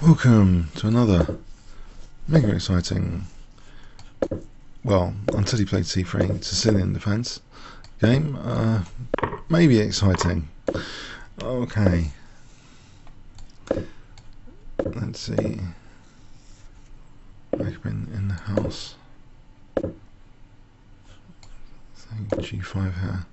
Welcome to another mega exciting, well, until he played C3, Sicilian defense game. Maybe exciting. Okay. Let's see. AkabainInTheHouse. G5 here.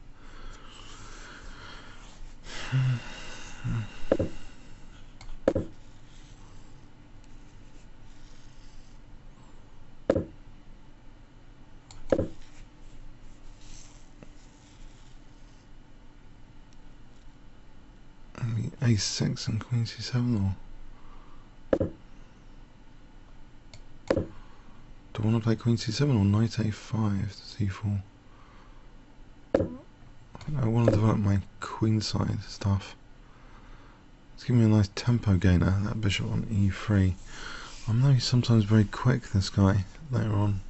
Maybe A6 and Queen C7, or do I want to play Queen C7 or Knight A5 to C4? I want to develop my queenside stuff. It's giving me a nice tempo gainer, that bishop on E3. I know he's sometimes very quick, this guy, later on.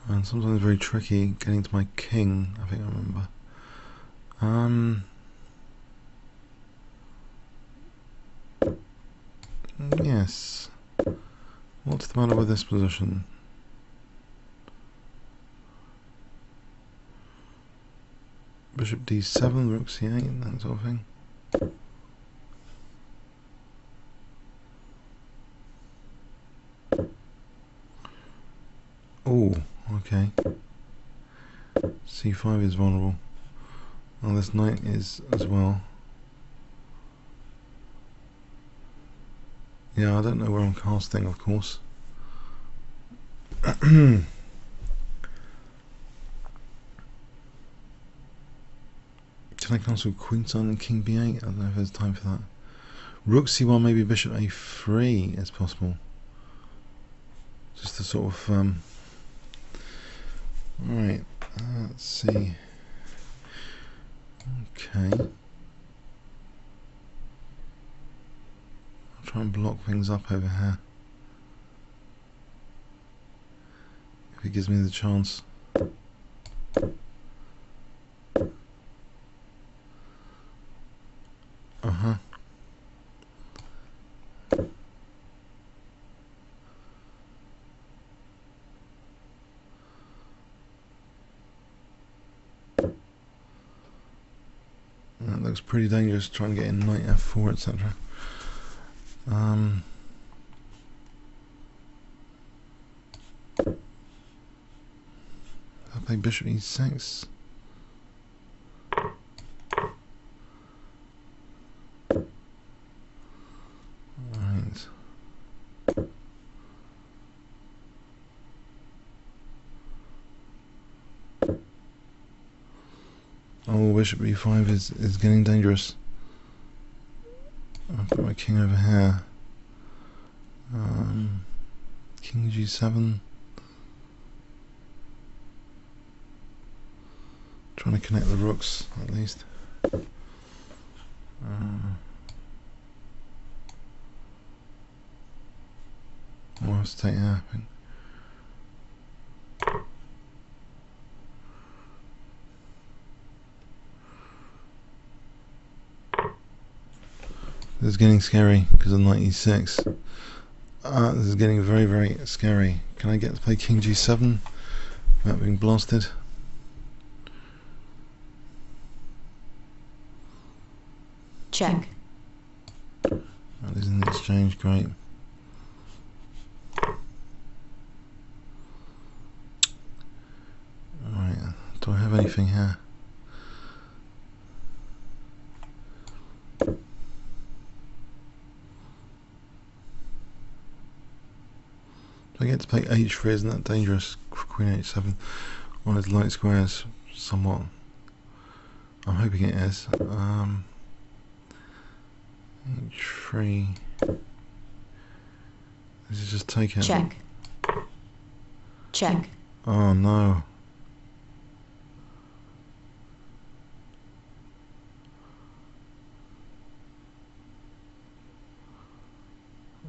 And sometimes very tricky getting to my king, I think I remember. Yes. What's the matter with this position? Bishop D7, Rook C8, that sort of thing. Oh, okay. C5 is vulnerable. Well, this knight is as well. Yeah, I don't know where I'm casting, of course. Can I cancel queenside and king B8? I don't know if there's time for that. Rook C1, maybe bishop A3 is possible. Just to sort of right, let's see. Okay. I'll try and block things up over here. If it gives me the chance. Uh-huh. That looks pretty dangerous, trying to get in knight F4, etc. I'll play bishop E6. Right. Oh, bishop E5 is getting dangerous. I've got my king over here. King G7. Trying to connect the rooks, at least. I'll have to take that, I think. This is getting scary because of knight E6. This is getting very, very scary. Can I get to play King G7 without being blasted? Check. That is an exchange, great. Alright, do I have anything here? I get to play H3, isn't that dangerous? Queen H7 on his light squares, somewhat. I'm hoping it is. H3. This is just take it. Check. Check. Oh no.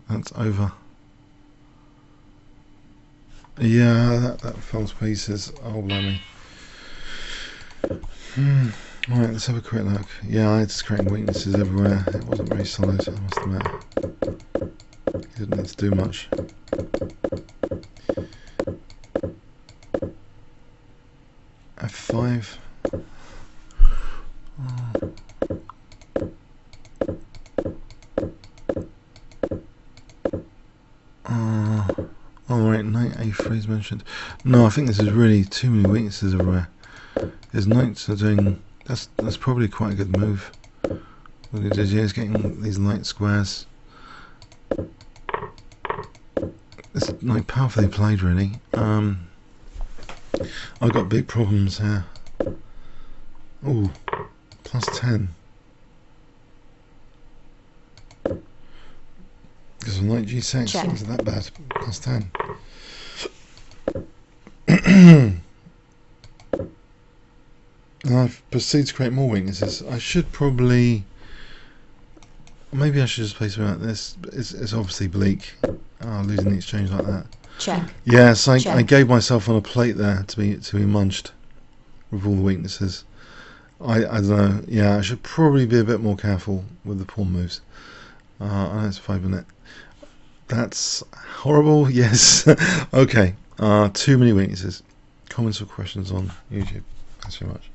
That's over. Yeah, that fell to pieces. Oh, blimey. Right, let's have a quick look. Yeah, it's creating weaknesses everywhere. It wasn't very solid, I must admit. Didn't need to do much. F5. Oh right, knight A3 is mentioned. No, I think this is really too many weaknesses everywhere. His knights are doing. That's probably quite a good move. Look at he's getting these light squares. It's like powerfully played, really. I've got big problems here. Ooh, +10. Because of knight G6, Check. isn't that bad? +10. And I've proceeded to create more weaknesses. I should probably. Maybe I should just play something like this. It's obviously bleak. Losing the exchange like that. Check. Yes, I Check. gave myself on a plate there to be munched with all the weaknesses. I don't know. Yeah, I should probably be a bit more careful with the pawn moves. I know it's 5 minutes. That's horrible. Yes. Okay. Too many weaknesses. Comments or questions on YouTube. Thanks very much.